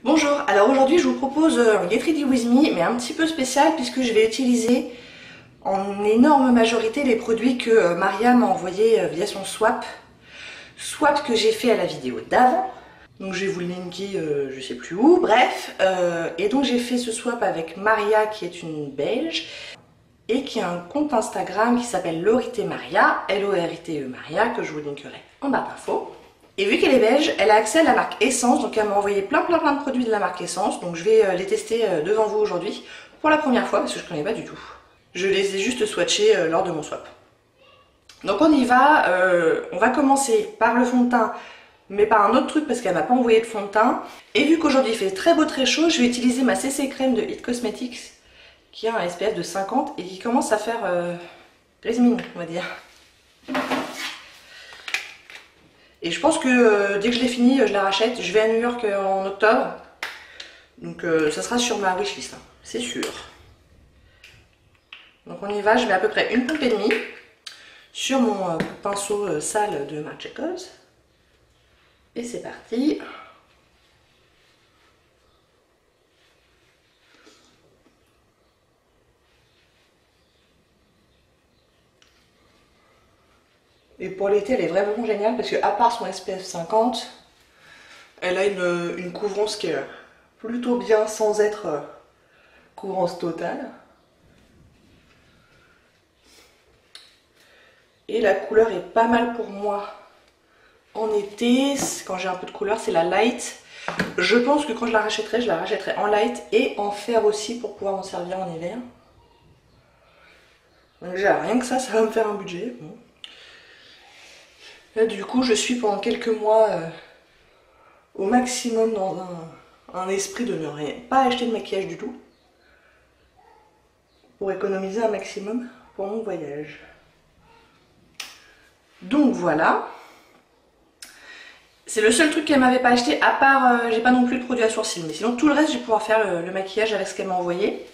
Bonjour, alors aujourd'hui je vous propose un Get Ready With Me, mais un petit peu spécial puisque je vais utiliser en énorme majorité les produits que Maria m'a envoyés via son swap. Swap que j'ai fait à la vidéo d'avant. Donc je vais vous le linker je sais plus où, bref. Et donc j'ai fait ce swap avec Maria qui est une Belge et qui a un compte Instagram qui s'appelle Lorité Maria, L-O-R-I-T-E Maria, que je vous linkerai en barre d'infos. Et vu qu'elle est belge, elle a accès à la marque Essence, donc elle m'a envoyé plein de produits de la marque Essence, donc je vais les tester devant vous aujourd'hui pour la première fois parce que je ne connais pas du tout. Je les ai juste swatchés lors de mon swap. Donc on y va, on va commencer par le fond de teint, mais par un autre truc parce qu'elle m'a pas envoyé de fond de teint. Et vu qu'aujourd'hui il fait très beau, très chaud, je vais utiliser ma CC crème de It Cosmetics qui a un SPF de 50 et qui commence à faire grismine, on va dire. Et je pense que dès que je l'ai fini, je la rachète. Je vais à New York en octobre. Donc ça sera sur ma wishlist, hein, c'est sûr. Donc on y va, je mets à peu près une pompe et demie sur mon pinceau sale de Marc Jacobs. Et c'est parti. Et pour l'été, elle est vraiment géniale parce que à part son SPF 50, elle a une couvrance qui est plutôt bien sans être couvrance totale. Et la couleur est pas mal pour moi en été. Quand j'ai un peu de couleur, c'est la light. Je pense que quand je la rachèterai en light et en fer aussi pour pouvoir m'en servir en hiver. Donc déjà, rien que ça va me faire un budget. Bon. Là, du coup, je suis pendant quelques mois au maximum dans un esprit de ne pas acheter de maquillage du tout. Pour économiser un maximum pour mon voyage. Donc voilà. C'est le seul truc qu'elle m'avait pas acheté, à part, j'ai pas non plus de produit à sourcils. Mais sinon, tout le reste, je vais pouvoir faire le maquillage avec ce qu'elle m'a envoyé.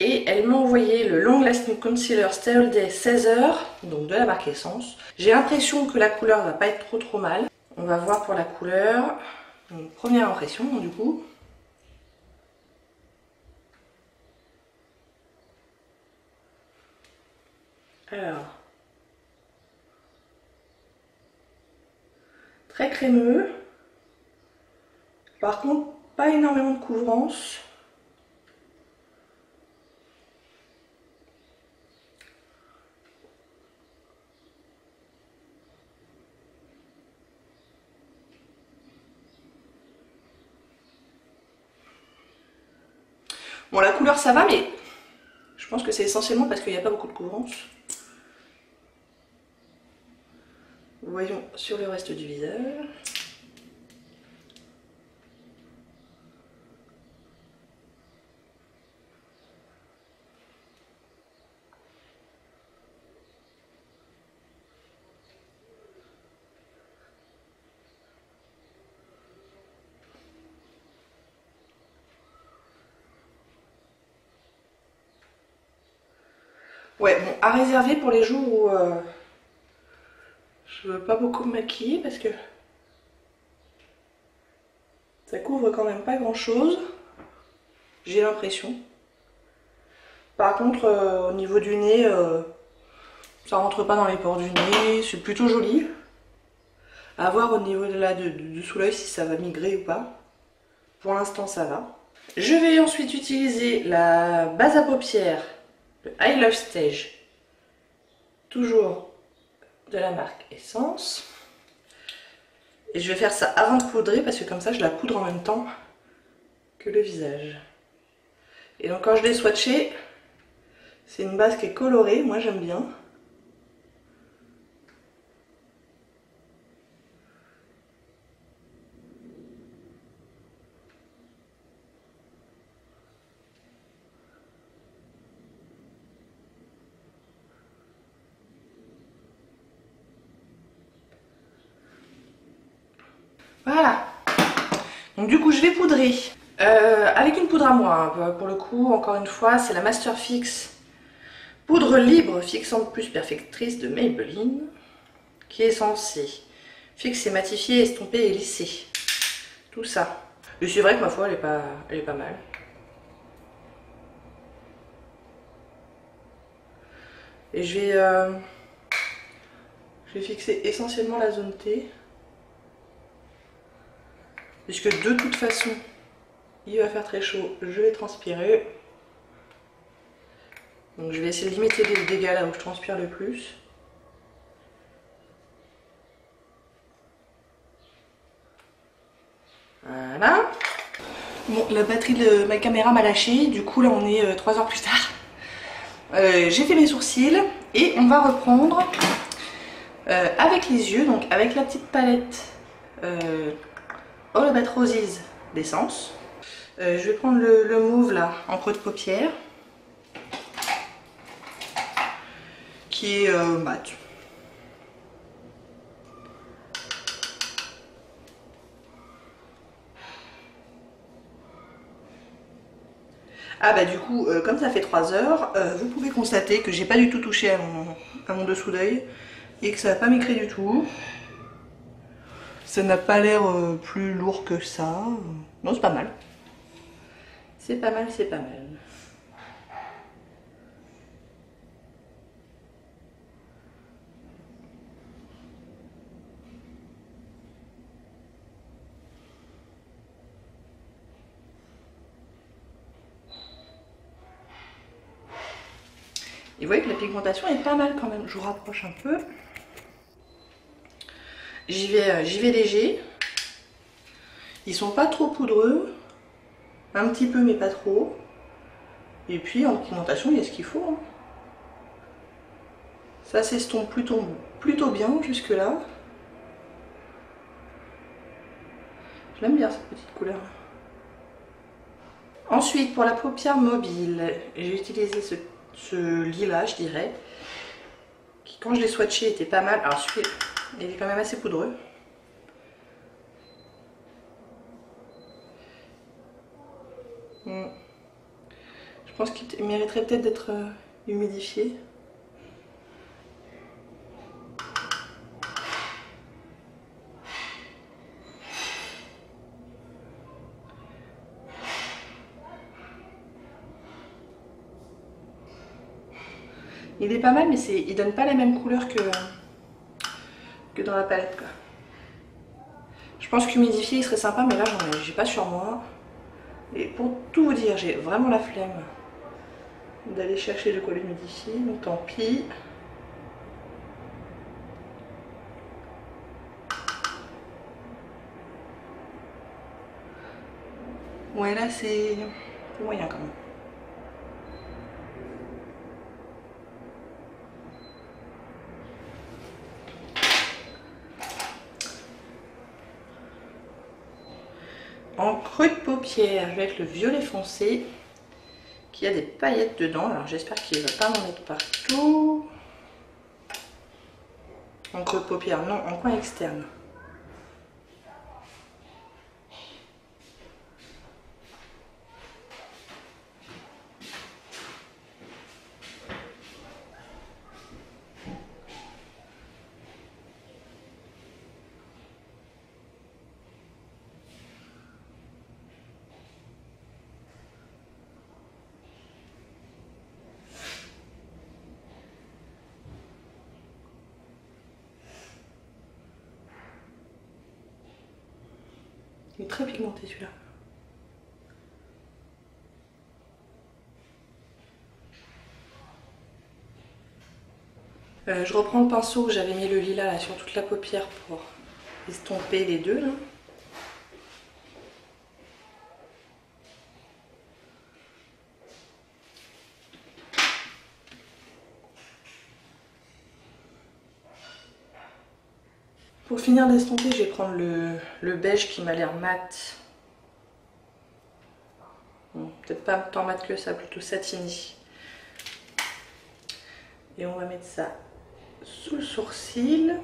Et elle m'a envoyé le Long Lasting Concealer Stay All Day 16 heures, donc de la marque Essence. J'ai l'impression que la couleur va pas être trop mal. On va voir pour la couleur. Donc, première impression, du coup. Alors. Très crémeux. Par contre, pas énormément de couvrance. Bon, la couleur ça va, mais je pense que c'est essentiellement parce qu'il n'y a pas beaucoup de couvrance. Voyons sur le reste du visage. Ouais, bon, à réserver pour les jours où je veux pas beaucoup me maquiller parce que ça couvre quand même pas grand chose, j'ai l'impression. Par contre, au niveau du nez, ça rentre pas dans les pores du nez, c'est plutôt joli. À voir au niveau de là, de sous l'œil si ça va migrer ou pas. Pour l'instant, ça va. Je vais ensuite utiliser la base à paupières, le I Love Stage, toujours de la marque Essence. Et je vais faire ça avant de poudrer parce que comme ça je la poudre en même temps que le visage. Et donc quand je l'ai swatché, c'est une base qui est colorée, moi j'aime bien. Voilà. Donc du coup je vais poudrer avec une poudre à moi. Hein. Pour le coup, encore une fois, c'est la Master Fix poudre libre fixante plus perfectrice de Maybelline, qui est censée fixer, matifier, estomper et lisser. Tout ça. Et c'est vrai que ma foi, elle est pas mal. Et je vais fixer essentiellement la zone T. Puisque de toute façon, il va faire très chaud, je vais transpirer. Donc je vais essayer de limiter les dégâts là où je transpire le plus. Voilà. Bon, la batterie de ma caméra m'a lâché, du coup là on est 3 heures plus tard. J'ai fait mes sourcils et on va reprendre avec les yeux, donc avec la petite palette All About Roses d'essence. Je vais prendre le mauve là, en creux de paupière, qui est mat. Ah bah du coup, comme ça fait 3 heures, vous pouvez constater que j'ai pas du tout touché à mon dessous d'œil et que ça va pas m'écrer du tout. Ça n'a pas l'air plus lourd que ça. Non, c'est pas mal. C'est pas mal, c'est pas mal. Et vous voyez que la pigmentation est pas mal quand même. Je vous rapproche un peu. J'y vais léger. Ils sont pas trop poudreux. Un petit peu mais pas trop. Et puis en pigmentation il y a ce qu'il faut. Hein. Ça s'estompe plutôt bien jusque là. J'aime bien cette petite couleur. Ensuite pour la paupière mobile, j'ai utilisé ce lilas je dirais. Qui quand je l'ai swatché était pas mal. Alors celui-là il est quand même assez poudreux. Je pense qu'il mériterait peut-être d'être humidifié. Il est pas mal mais il donne pas la même couleur que dans la palette quoi. Je pense qu'humidifier il serait sympa mais là j'ai pas sur moi. Et pour tout vous dire, j'ai vraiment la flemme d'aller chercher de quoi l'humidifier, donc tant pis. Ouais là c'est moyen quand même. En creux de paupière, je vais avec le violet foncé qui a des paillettes dedans. Alors j'espère qu'il ne va pas m'en mettre partout. En creux de paupière, non, en coin externe. Il est très pigmenté celui-là. Je reprends le pinceau, j'avais mis le lilas là, sur toute la paupière pour estomper les deux là. Pour finir d'estomper, je vais prendre le beige qui m'a l'air mat. Bon, peut-être pas tant mat que ça, plutôt satini. Et on va mettre ça sous le sourcil.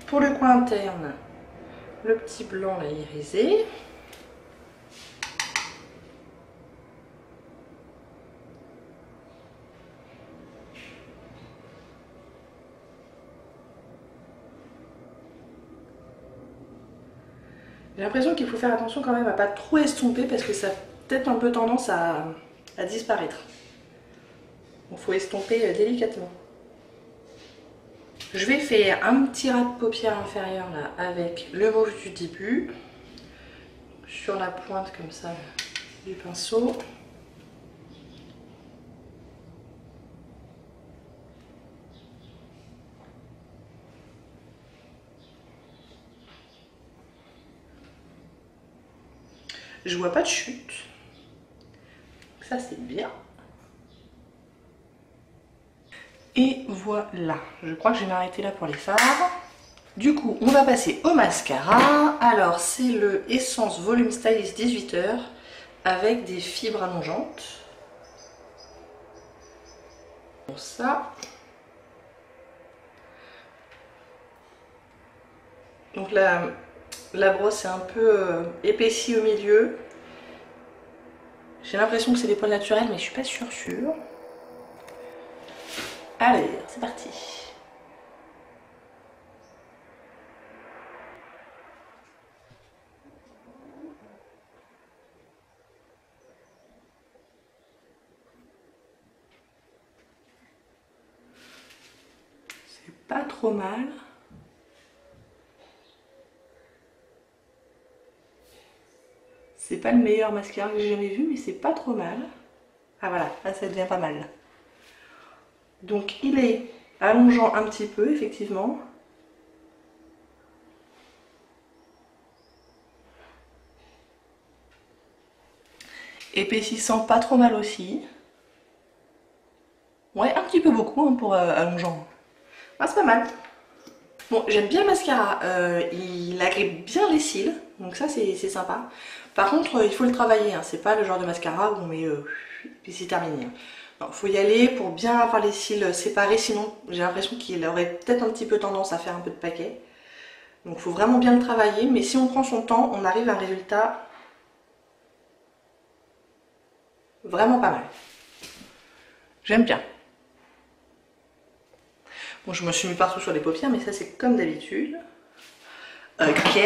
Pour le coin interne, le petit blanc là irisé. J'ai l'impression qu'il faut faire attention quand même à pas trop estomper parce que ça a peut-être un peu tendance à disparaître. Il faut estomper délicatement. Je vais faire un petit ras de paupière inférieur là avec le mauve du début sur la pointe comme ça du pinceau. Je vois pas de chute. Ça c'est bien. Et voilà, je crois que je vais m'arrêter là pour les fards. Du coup, on va passer au mascara. Alors, c'est le Essence Volume Stylist 18h avec des fibres allongeantes. Pour ça. Donc la brosse est un peu épaissie au milieu. J'ai l'impression que c'est des poils naturels, mais je suis pas sûre. Allez, c'est parti. C'est pas trop mal. C'est pas le meilleur mascara que j'ai jamais vu, mais c'est pas trop mal. Ah voilà, là ça devient pas mal. Donc il est allongeant un petit peu, effectivement. Épaississant pas trop mal aussi. Ouais, un petit peu beaucoup hein, pour allongeant. Ah, c'est pas mal. Bon, j'aime bien le mascara. Il agrippe bien les cils, donc ça c'est sympa. Par contre, il faut le travailler. Hein. C'est pas le genre de mascara où on met puis c'est terminé. Il faut y aller pour bien avoir les cils séparés, sinon j'ai l'impression qu'il aurait peut-être un petit peu tendance à faire un peu de paquet. Donc il faut vraiment bien le travailler, mais si on prend son temps, on arrive à un résultat vraiment pas mal. J'aime bien. Bon, je me suis mis partout sur les paupières, mais ça c'est comme d'habitude. Ok.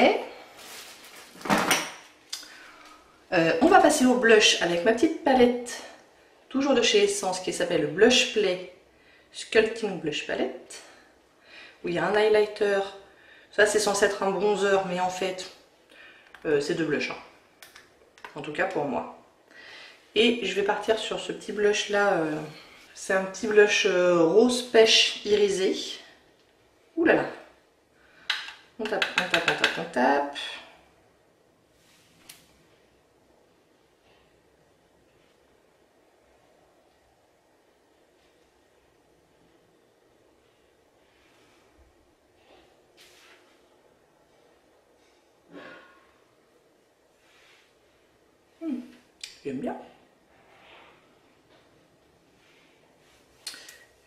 On va passer au blush avec ma petite palette, toujours de chez Essence, qui s'appelle le Blush Play Sculpting Blush Palette. Où il y a un highlighter. Ça c'est censé être un bronzer, mais en fait c'est de blush. Hein. En tout cas pour moi. Et je vais partir sur ce petit blush là. C'est un petit blush rose pêche irisé. Ouh là là. On tape, on tape, on tape, on tape. J'aime bien.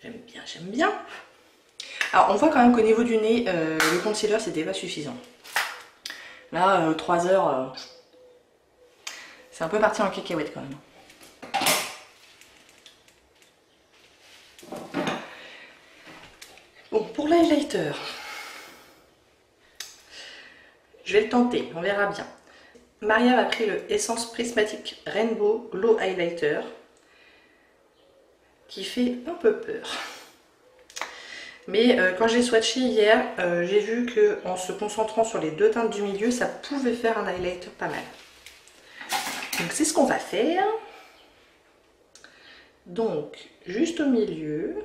J'aime bien, j'aime bien. Alors on voit quand même qu'au niveau du nez, le concealer c'était pas suffisant. Là, 3 heures, c'est un peu parti en cacahuète quand même. Bon, pour l'highlighter, je vais le tenter, on verra bien. Maria a pris le Essence Prismatic Rainbow Glow Highlighter qui fait un peu peur. Mais quand j'ai swatché hier, j'ai vu qu'en se concentrant sur les deux teintes du milieu, ça pouvait faire un highlighter pas mal. Donc c'est ce qu'on va faire. Donc juste au milieu.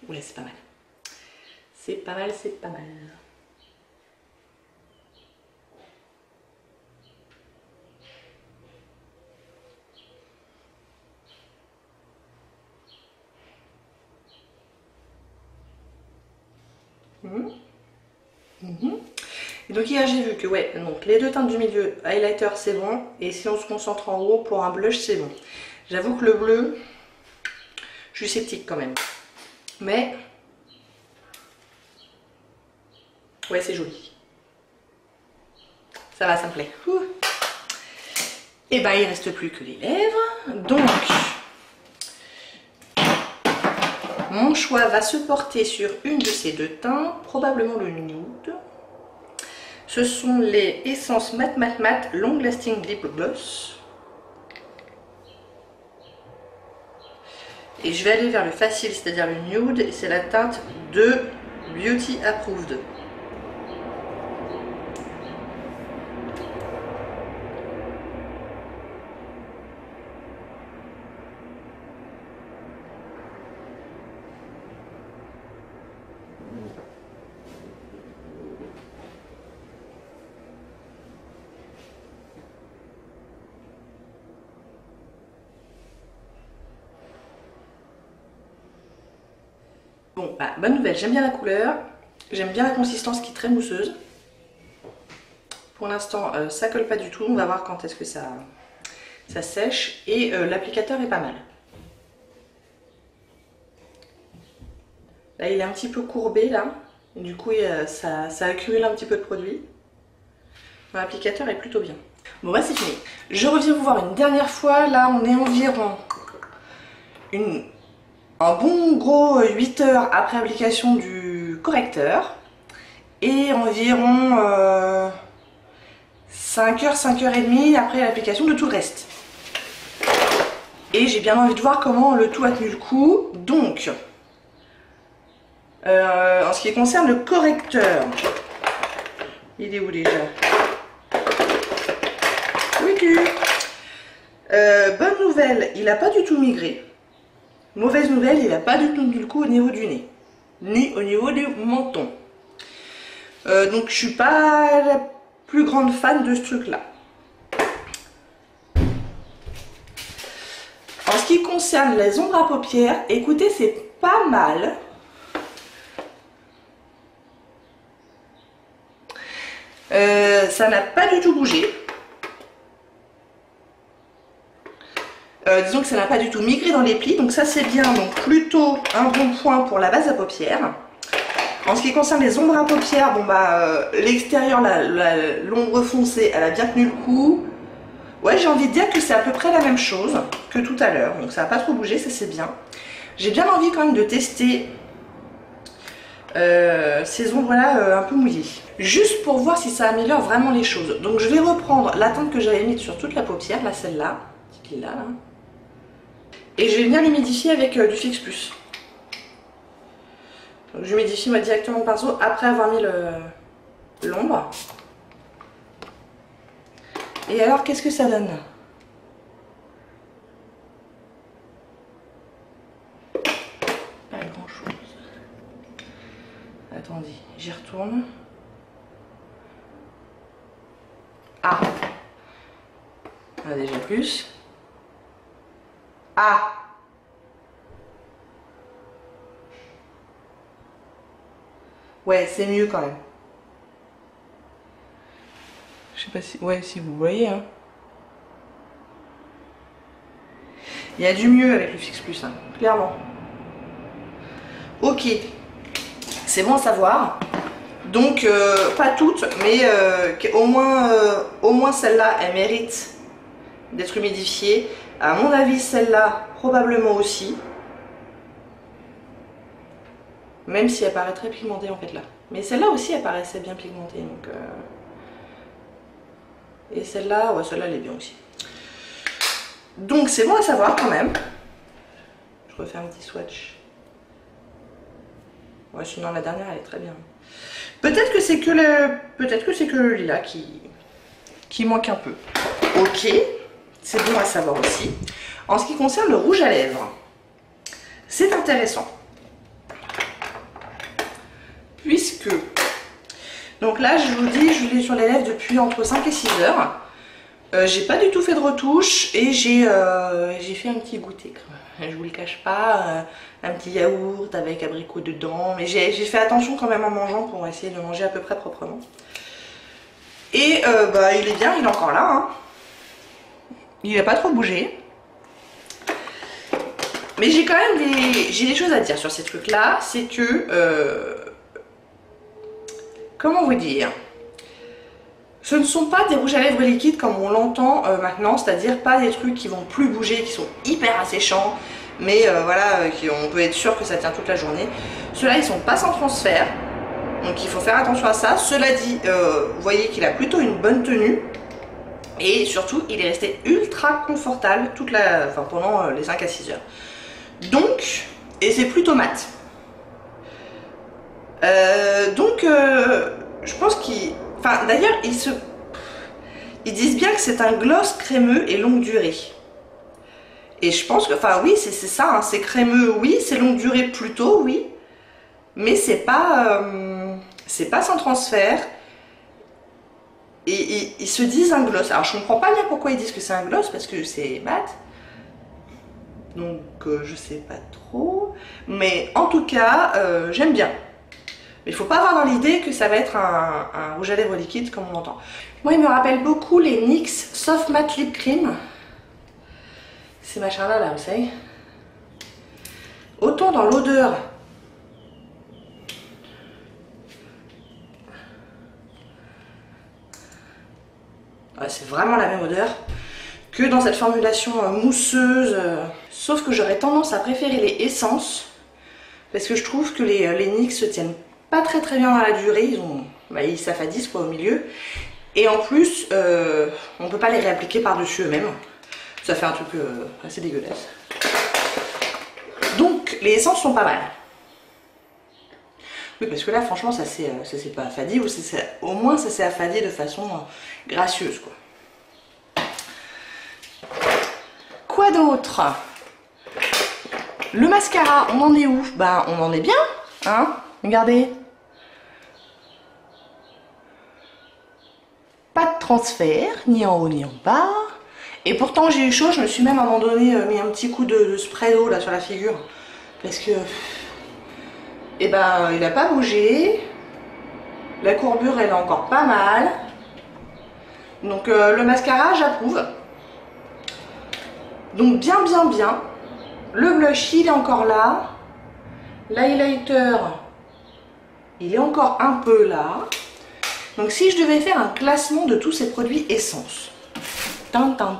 Ouais, c'est pas mal. C'est pas mal, c'est pas mal. Et donc hier j'ai vu que ouais, donc les deux teintes du milieu, highlighter c'est bon, et si on se concentre en haut pour un blush c'est bon. J'avoue que le bleu, je suis sceptique quand même. Mais ouais, c'est joli. Ça va, ça me plaît. Ouh. Et ben il reste plus que les lèvres. Donc mon choix va se porter sur une de ces deux teintes, probablement le nude. Ce sont les Essence Matte Matte Matte Long Lasting Lip Gloss. Et je vais aller vers le facile, c'est-à-dire le nude, et c'est la teinte de Beauty Approved. Bon, bah, bonne nouvelle, j'aime bien la couleur, j'aime bien la consistance qui est très mousseuse. Pour l'instant, ça colle pas du tout, on va voir quand est-ce que ça sèche. Et l'applicateur est pas mal. Là, il est un petit peu courbé, là. Et du coup, ça accumule un petit peu de produit. L'applicateur est plutôt bien. Bon, bah, c'est fini. Je reviens vous voir une dernière fois. Là, on est environ un bon gros 8 heures après application du correcteur. Et environ 5 heures, 5 heures et demie après l'application de tout le reste. Et j'ai bien envie de voir comment le tout a tenu le coup. Donc, en ce qui concerne le correcteur, il est où déjà? Oui, bonne nouvelle, il n'a pas du tout migré. Mauvaise nouvelle, il n'a pas du tout tenu le coup au niveau du nez, ni au niveau du menton. Donc je suis pas la plus grande fan de ce truc là. En ce qui concerne les ombres à paupières, écoutez, c'est pas mal. Ça n'a pas du tout bougé. Disons que ça n'a pas du tout migré dans les plis, donc ça c'est bien, donc plutôt un bon point pour la base à paupières. En ce qui concerne les ombres à paupières, bon bah l'extérieur, l'ombre foncée, elle a bien tenu le coup. Ouais, j'ai envie de dire que c'est à peu près la même chose que tout à l'heure, donc ça n'a pas trop bougé, ça c'est bien. J'ai bien envie quand même de tester ces ombres là un peu mouillées, juste pour voir si ça améliore vraiment les choses. Donc je vais reprendre la teinte que j'avais mise sur toute la paupière, là celle-là, qui est là, et je vais venir l'humidifier avec du Fix Plus. Donc j'humidifie moi directement le pinceau après avoir mis l'ombre. Et alors qu'est-ce que ça donne? Pas grand chose. Attendez, j'y retourne. Ah, déjà plus. Ah, ouais, c'est mieux quand même. Je sais pas si, ouais, si vous voyez, hein. Il y a du mieux avec le Fix Plus, hein, clairement. Ok, c'est bon à savoir. Donc, pas toutes, mais au moins celle-là, elle mérite d'être humidifiée. À mon avis, celle-là, probablement aussi. Même si elle paraît très pigmentée en fait là. Mais celle-là aussi, elle paraissait bien pigmentée. Donc, et celle-là, ouais, celle-là, elle est bien aussi. Donc, c'est bon à savoir quand même. Je refais un petit swatch. Ouais, sinon la dernière, elle est très bien. Peut-être que c'est que le lilas qui manque un peu. Ok, c'est bon à savoir aussi. En ce qui concerne le rouge à lèvres, c'est intéressant. Puisque, donc là je vous dis, je l'ai sur les lèvres depuis entre 5 et 6 heures. J'ai pas du tout fait de retouche et j'ai fait un petit goûter. Je vous le cache pas, un petit yaourt avec abricot dedans. Mais j'ai fait attention quand même en mangeant pour essayer de manger à peu près proprement. Et bah, il est bien, il est encore là. Hein. Il n'a pas trop bougé. Mais j'ai quand même des choses à dire sur ces trucs-là. C'est que... comment vous dire? Ce ne sont pas des rouges à lèvres liquides comme on l'entend maintenant. C'est-à-dire pas des trucs qui vont plus bouger, qui sont hyper asséchants. Mais voilà, on peut être sûr que ça tient toute la journée. Ceux-là, ils sont pas sans transfert. Donc il faut faire attention à ça. Cela dit, vous voyez qu'il a plutôt une bonne tenue. Et surtout, il est resté ultra confortable pendant les 5 à 6 heures. Donc, et c'est plutôt mat. Je pense qu'il... Enfin, d'ailleurs, ils disent bien que c'est un gloss crémeux et longue durée. Et je pense que... Enfin, oui, c'est ça. Hein, c'est crémeux, oui. C'est longue durée plutôt, oui. Mais c'est pas sans transfert. Et ils se disent un gloss. Alors je comprends pas bien pourquoi ils disent que c'est un gloss, parce que c'est mat. Donc je sais pas trop. Mais en tout cas, j'aime bien. Mais il faut pas avoir dans l'idée que ça va être un rouge à lèvres liquide comme on l'entend. Moi il me rappelle beaucoup les NYX Soft Matte Lip Cream. Ces machins là, vous savez. Autant dans l'odeur. C'est vraiment la même odeur que dans cette formulation mousseuse. Sauf que j'aurais tendance à préférer les essences. Parce que je trouve que les NYX se tiennent pas très bien dans la durée. Ils s'affadissent quoi au milieu. Et en plus, on peut pas les réappliquer par-dessus eux-mêmes. Ça fait un truc assez dégueulasse. Donc les essences sont pas mal. Oui, parce que là, franchement, ça s'est pas affadi, ou au moins ça s'est affadi de façon gracieuse, quoi. Quoi d'autre? Le mascara, on en est où? Ben, on en est bien, hein? Regardez. Pas de transfert, ni en haut ni en bas. Et pourtant, j'ai eu chaud, je me suis même à un moment donné mis un petit coup de spray d'eau là sur la figure. Parce que... Et ben, il n'a pas bougé. La courbure, elle est encore pas mal. Donc, le mascara, j'approuve. Donc, bien. Le blush, il est encore là. L'highlighter, il est encore un peu là. Donc, si je devais faire un classement de tous ces produits essence. Voyons.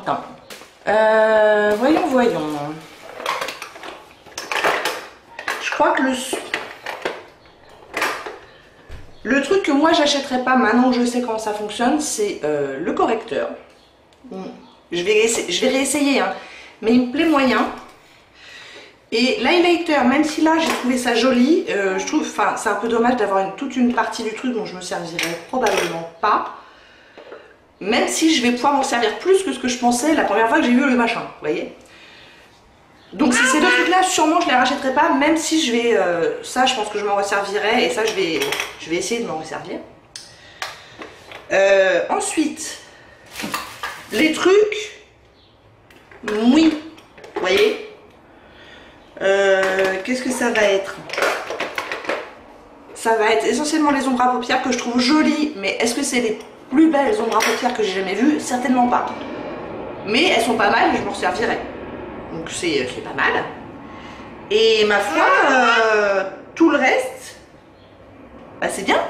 Je crois que le truc que moi j'achèterais pas maintenant que je sais comment ça fonctionne, c'est le correcteur. Je vais réessayer, hein, mais il me plaît moyen. Et l'highlighter, même si là j'ai trouvé ça joli, je trouve, enfin c'est un peu dommage d'avoir toute une partie du truc dont je me servirai probablement pas. Même si je vais pouvoir m'en servir plus que ce que je pensais la première fois que j'ai vu le machin, vous voyez. Donc c'est ces deux trucs là, sûrement je les rachèterai pas, même si je vais... ça je pense que je m'en resservirai, et ça je vais essayer de m'en resservir. Ensuite, les trucs... Oui, vous voyez. Qu'est-ce que ça va être? Ça va être essentiellement les ombres à paupières que je trouve jolies, mais est-ce que c'est les plus belles ombres à paupières que j'ai jamais vues? Certainement pas. Mais elles sont pas mal et je m'en servirai. Donc c'est pas mal. Et ma foi, tout le reste, bah, c'est bien.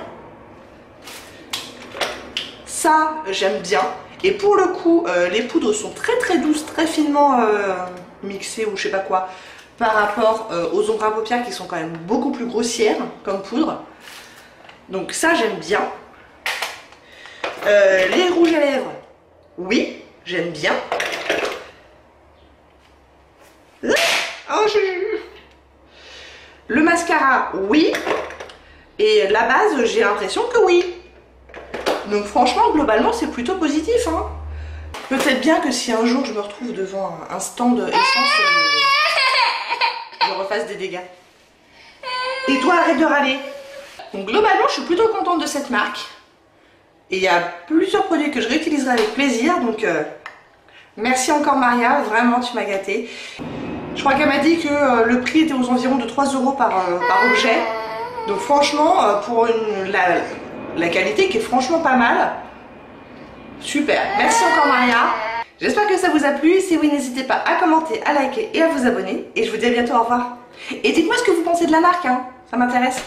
Ça, j'aime bien. Et pour le coup, les poudres sont très douces, très finement mixées ou je sais pas quoi, par rapport aux ombres à paupières qui sont quand même beaucoup plus grossières comme poudre. Donc ça, j'aime bien. Les rouges à lèvres, oui, j'aime bien. Oh, le mascara, oui. Et la base, j'ai l'impression que oui. Donc franchement, globalement, c'est plutôt positif. Hein. Peut-être bien que si un jour je me retrouve devant un stand essence, je refasse des dégâts. Et toi, arrête de râler. Donc globalement, je suis plutôt contente de cette marque. Et il y a plusieurs produits que je réutiliserai avec plaisir. Donc merci encore Maria, vraiment tu m'as gâtée. Je crois qu'elle m'a dit que le prix était aux environs de 3 € par objet. Donc franchement, pour la qualité qui est franchement pas mal, Super, merci encore Maria. J'espère que ça vous a plu. Si oui, n'hésitez pas à commenter, à liker et à vous abonner. Et je vous dis à bientôt, au revoir. Et dites-moi ce que vous pensez de la marque, hein. Ça m'intéresse.